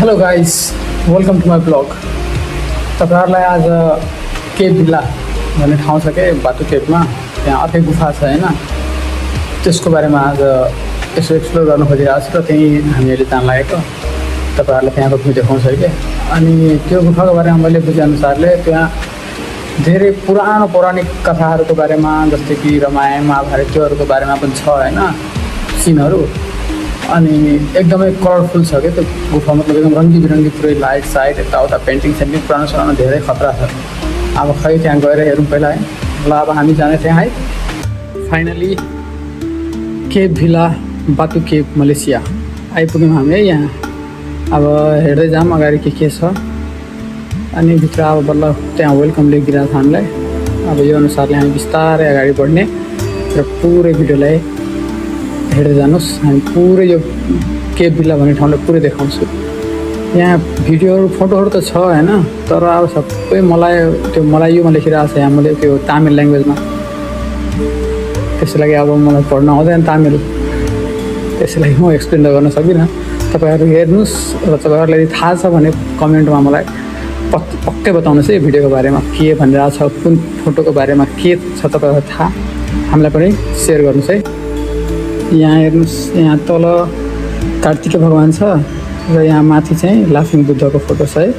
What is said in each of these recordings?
Hello guys, welcome to my blog. तपाईँहरूलाई आज cave villa भन्ने ठाउँ छ के बाटो केभमा, त्यहाँ अर्कै गुफा छ होइन, त्यसको बारेमा आज यसो एक्सप्लोर गर्नु खोजिरहेको छु र त्यहीँ हामीहरूले जान लागेको। तपाईँहरूलाई त्यहाँको भ्यू देखाउँछ कि। अनि त्यो गुफाको बारेमा मैले बुझेअनुसारले त्यहाँ धेरै पुरानो पौराणिक कथाहरूको बारेमा, जस्तै कि रामायण महाभारत त्योहरूको बारेमा पनि छ होइन, सिनहरू। अनि एकदमै कलरफुल छ क्या त्यो गुफा, मतलब एकदम रङ्गी बिरङ्गी पुरै लाइट साइट यताउता पेन्टिङ सेन्टिङ पुरानो धेरै खतरा छ। अब खै त्यहाँ गएर हेरौँ पहिला है। ल अब हामी जाने त्यहाँ है। फाइनली केभ भिल्ला बाटु केभ मलेसिया आइपुग्यौँ हामी है यहाँ। अब हेर्दै जाऊँ अगाडि के छ। अनि भित्र अब बल्ल त्यहाँ वेलकम लेखिदिरहेको छ हामीलाई। अब यो अनुसारले हामी बिस्तारै अगाडि बढ्ने र पुरै भिडियोलाई हेर्दै जानुहोस्। हामी पुरै यो केभ भिल्ला भन्ने ठाउँलाई पुरै देखाउँछु। यहाँ भिडियोहरू फोटोहरू त छ होइन, तर अब सबै त्यो मलायुमा लेखिरहेको छ यहाँ, मैले त्यो तामिल ल्याङ्ग्वेजमा। त्यसै लागि अब मलाई पढ्न आउँदैन तामिल, त्यसै लागि म एक्सप्लेन त गर्न सक्दिनँ। तपाईँहरू हेर्नुहोस् र तपाईँहरूलाई थाहा छ भने कमेन्टमा मलाई पक्कै बताउनुहोस् है भिडियोको बारेमा के भनिरहेको छ, कुन फोटोको बारेमा के छ तपाईँहरूलाई थाहा, हामीलाई पनि सेयर गर्नुहोस् है। यहाँ हेर्नुहोस्, यहाँ तल कार्तिक भगवान छ र यहाँ माथि चाहिँ लाफिङ बुद्धको फोटो छ है।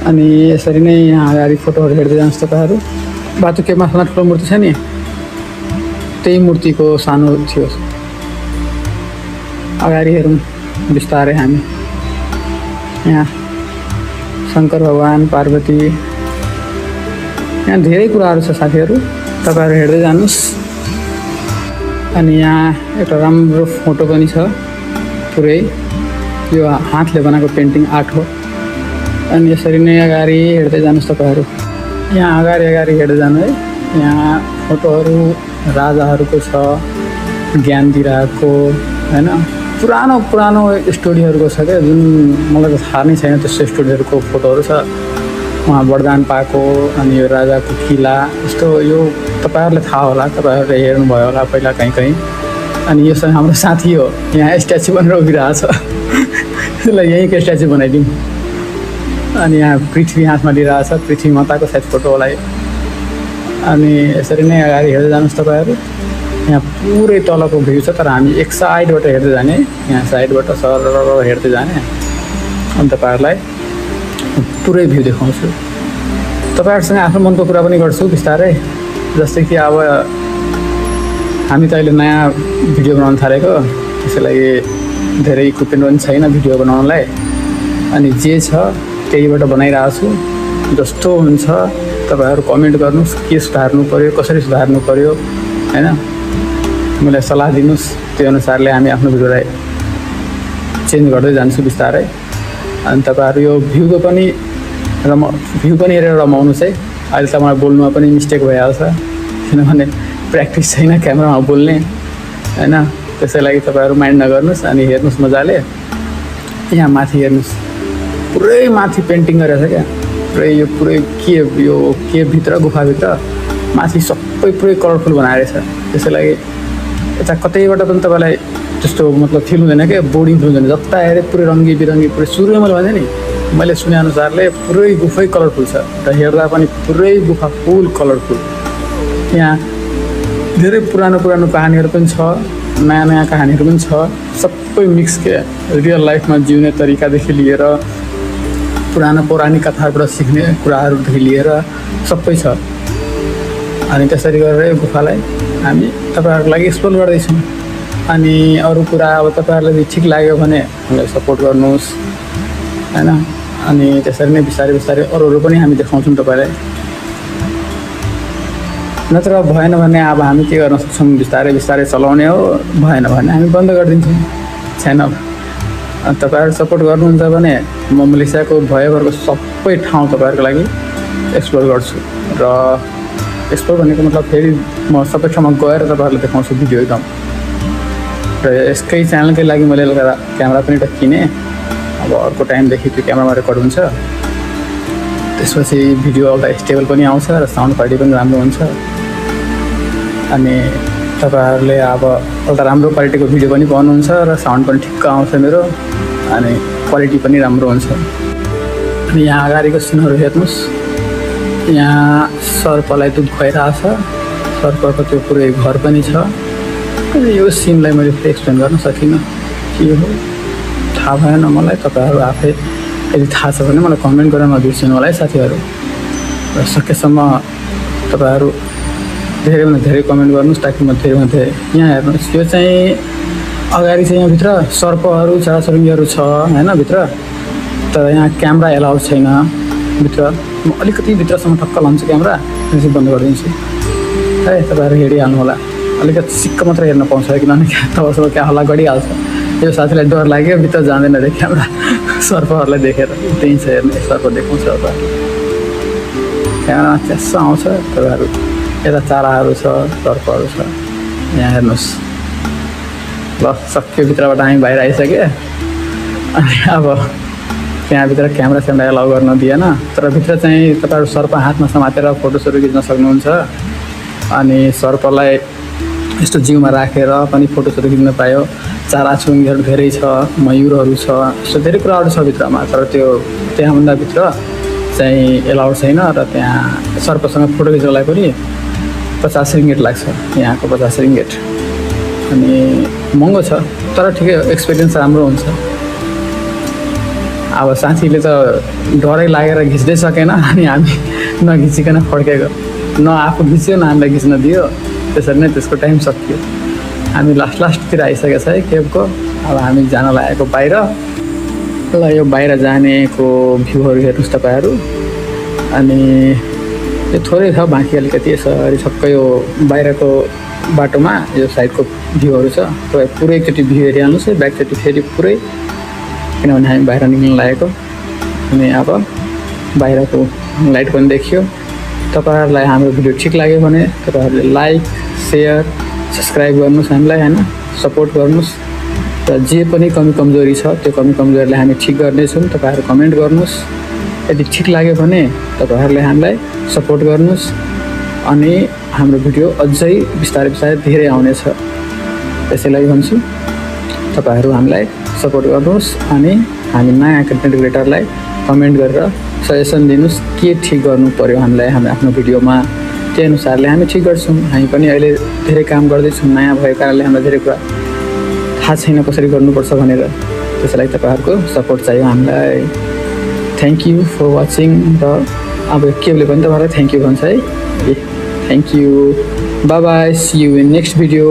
अनि यसरी नै यहाँ अगाडि फोटोहरू हेर्दै जानुहोस् तपाईँहरू। बाटो केभमा सानो ठुलो मूर्ति छ नि, त्यही मूर्तिको सानो थियो। अगाडि हेरौँ बिस्तारै हामी। यहाँ शङ्कर भगवान, पार्वती, यहाँ धेरै कुराहरू छ साथीहरू, तपाईँहरू हेर्दै जानुहोस्। अनि यहाँ एउटा राम्रो फोटो पनि छ, पुरै यो हातले बनाएको पेन्टिङ आर्ट हो। अनि यसरी नै अगाडि हेर्दै जानुहोस् तपाईँहरू। यहाँ अगाडि हेर्दै जानु है। यहाँ फोटोहरू राजाहरूको छ, ज्ञान दिइरहेको होइन, पुरानो स्टोरीहरूको छ क्या, जुन मलाई त थाहा नै छैन त्यस्तो स्टोरीहरूको फोटोहरू छ। उहाँ वरदान पाएको, अनि यो राजाको किला यस्तो, यो तपाईँहरूलाई थाहा होला, तपाईँहरूले हेर्नुभयो होला पहिला कहीँ। अनि यो चाहिँ हाम्रो साथी हो, यहाँ स्ट्याचु बनेर उभिरहेको छ, त्यसलाई यहीँको स्ट्याचु बनाइदिउँ। अनि यहाँ पृथ्वी हातमा लिइरहेको छ, पृथ्वी माताको सायद फोटो होला। अनि यसरी नै अगाडि हेर्दै जानुहोस् तपाईँहरू। यहाँ पुरै तलको भ्यू छ, तर हामी एक साइडबाट हेर्दै जाने, यहाँ साइडबाट सर हेर्दै जाने। अनि तपाईँहरूलाई पुरै भ्यू देखाउँछु। तपाईँहरूसँग आफ्नो मनको कुरा पनि गर्छु बिस्तारै। जस्तै कि अब हामी त अहिले नयाँ भिडियो बनाउन थालेको, त्यसै लागि धेरै इक्विपमेन्ट पनि छैन भिडियो बनाउनलाई। अनि जे छ त्यहीबाट बनाइरहेको छु। जस्तो हुन्छ तपाईँहरू कमेन्ट गर्नुहोस्, के सुधार्नु पऱ्यो, कसरी सुधार्नु पऱ्यो होइन, मलाई सल्लाह दिनुहोस्। त्यो अनुसारले हामी आफ्नो भिडियोलाई चेन्ज गर्दै जान्छु बिस्तारै। अनि तपाईँहरू यो भ्यूको पनि भ्यू पनि हेरेर रमाउनुहोस् है। अहिले त मलाई बोल्नुमा पनि मिस्टेक भइहाल्छ, किनभने प्र्याक्टिस छैन क्यामेरामा बोल्ने होइन, त्यसै लागि तपाईँहरू माइन्ड नगर्नुहोस्। अनि हेर्नुहोस् मजाले। यहाँ माथि हेर्नुहोस्, पुरै माथि पेन्टिङ गरेको छ क्या, पुरै केभभित्र गुफाभित्र माथि सबै पुरै कलरफुल बनाएर छ। त्यसै लागि यता कतैबाट पनि तपाईँलाई त्यस्तो मतलब फिल हुँदैन क्या, बोर्डिङ फिल हुँदैन। जता हेरेँ पुरै रङ्गी बिरङ्गी, पुरै सुरुमै मैले भने नि, मैले सुनेअनुसारले पुरै गुफै कलरफुल छ र हेर्दा पनि पुरै गुफा फुल कलरफुल। यहाँ धेरै पुरानो कहानीहरू पनि छ, नयाँ कहानीहरू पनि छ, सबै मिक्स के, रियल लाइफमा जिउने तरिकादेखि लिएर पुरानो पौराणिक कथाहरूबाट सिक्ने कुराहरूदेखि लिएर सबै छ। अनि त्यसरी गरेर गुफालाई हामी तपाईँहरूको लागि एक्सप्लोर गर्दैछौँ। अनि अरू कुरा अब तपाईँहरूलाई ठिक लाग्यो भने हामीलाई सपोर्ट गर्नुहोस् होइन। अनि त्यसरी नै बिस्तारै अरू पनि हामी देखाउँछौँ तपाईँलाई। नत्र भएन भने अब हामी के गर्न सक्छौँ, बिस्तारै चलाउने हो, भएन भने हामी बन्द गरिदिन्छौँ च्यानल। तपाईँहरू सपोर्ट गर्नुहुन्छ भने म मलेसियाको भएभरको सबै ठाउँ तपाईँहरूको लागि एक्सप्लोर गर्छु। र एक्सप्लोर भनेको मतलब फेरि म सबै ठाउँमा गएर तपाईँहरूलाई देखाउँछु भिडियो एकदम। र यसकै च्यानलकै लागि मैले एउटा क्यामेरा पनि एउटा किनेँ। अब अर्को टाइमदेखि त्यो क्यामेरामा रेकर्ड हुन्छ, त्यसपछि भिडियो एउटा स्टेबल पनि आउँछ र साउन्ड क्वालिटी पनि राम्रो हुन्छ। अनि तपाईँहरूले अब एउटा राम्रो क्वालिटीको भिडियो पनि पाउनुहुन्छ र साउन्ड पनि ठिक्क आउँछ मेरो। अनि क्वालिटी पनि राम्रो हुन्छ। अनि यहाँ अगाडिको सिनहरू हेर्नुहोस्, यहाँ सर्पलाई दुध खुवाइरहेछ, सर्पको त्यो पुरै घर पनि छ। यो सिनलाई मैले फेरि एक्सप्लेन गर्न सकिनँ, के हो थाहा भएन मलाई। तपाईँहरू आफै यदि थाहा छ भने मलाई कमेन्ट गरेर नबिर्सिनु होला है साथीहरू। र सकेसम्म तपाईँहरू धेरैभन्दा धेरै कमेन्ट गर्नुहोस् ताकि म धेरैभन्दा धेरै। यहाँ हेर्नुहोस्, यो चाहिँ अगाडि चाहिँ यहाँभित्र सर्पहरू चराचुरुङ्गीहरू छ होइन भित्र, तर यहाँ क्यामेरा एलाउड छैन भित्र। म अलिकति भित्रसम्म ठक्क लान्छु क्यामेरा, त्यसपछि बन्द गरिदिन्छु है। तपाईँहरू हेरिहाल्नु होला, अलिकति सिक्क मात्र हेर्न पाउँछ किनभने तबसम्म क्या हल्ला गरिहाल्छ। यो साथीलाई डर लाग्यो, भित्र जाँदैन अरे क्यामेरा सर्पहरूलाई देखेर। त्यही छ हेर्ने, सर्प देखाउँछ क्यामेरामा च्यास्स आउँछ। तपाईँहरू यता चराहरू छ, सर्पहरू छ। यहाँ हेर्नुहोस्, ल सक्यो, भित्रबाट हामी बाहिर आइसक्यो। अनि अब त्यहाँभित्र क्यामेरा एलाउ गर्न दिएन, तर भित्र चाहिँ तपाईँहरू सर्प हातमा समातेर फोटोसहरू खिच्न सक्नुहुन्छ। अनि सर्पलाई यस्तो जिउमा राखेर पनि फोटोसहरू खिच्न पायो। चराचुरुङ्गीहरू धेरै छ, मयुरहरू छ, यस्तो धेरै कुराहरू छ भित्रमा। तर त्यहाँभन्दा भित्र चाहिँ एलाउड छैन। र त्यहाँ सर्पसँग फोटो खिच्नलाई पनि 50 रिङ्गेट लाग्छ, यहाँको 50 रिङ्गेट। अनि महँगो छ, तर ठिकै एक्सपिरियन्स राम्रो हुन्छ। अब साथीले त डरै लागेर खिच्दै सकेन, अनि हामी नखिचिकन फर्केको। न आफू खिच्यो न हामीलाई खिच्न दियो, त्यसरी नै त्यसको टाइम सकियो। हामी लास्टतिर आइसकेको छ है केभको। अब हामी जान लागेको बाहिर। ल यो बाहिर जानेको भ्यूहरू हेर्नुहोस् तपाईँहरू। अनि यो थोरै छ, बाँकी अलिकति यसरी छक्कै यो बाहिरको बाटोमा यो साइडको भ्यूहरू छ। तपाईँ पुरै एकचोटि भ्यू हेरिहाल्नुहोस् है, ब्याकचोटि फेरि पुरै, किनभने हामी बाहिर निक्ल्न लागेको। अनि अब बाहिरको लाइट पनि देखियो। तपाईँहरूलाई हाम्रो भिडियो ठिक लाग्यो भने तपाईँहरूले लाइक, सेयर, सब्सक्राइब गर्नुहोस् हामीलाई होइन, सपोर्ट गर्नुहोस्। र जे पनि कमी कमजोरी छ त्यो कमी कमजोरीलाई हामी ठिक गर्नेछौँ। तपाईँहरू कमेन्ट गर्नुहोस्। यदि ठिक लाग्यो भने तपाईँहरूले हामीलाई सपोर्ट गर्नुहोस्। अनि हाम्रो भिडियो अझै बिस्तारै बिस्तारै धेरै आउनेछ। त्यसैलाई भन्छु तपाईँहरू हामीलाई सपोर्ट गर्नुहोस्। अनि हामी नयाँ कन्टेन्ट क्रिएटरलाई कमेन्ट गरेर सजेसन दिनुहोस् के ठिक गर्नु पर्यो हामीलाई आफ्नो भिडियोमा। त्यही अनुसारले हामी ठिक गर्छौँ। हामी पनि अहिले धेरै काम गर्दैछौँ, नयाँ भएको कारणले हामीलाई धेरै कुरा थाहा छैन कसरी गर्नुपर्छ भनेर। त्यसैलाई तपाईँहरूको सपोर्ट चाहियो हामीलाई। Thank you for watching. र अब केले पनि तपाईँहरूलाई थ्याङ्क यू भन्छ है। Thank you, bye bye, see you in next video.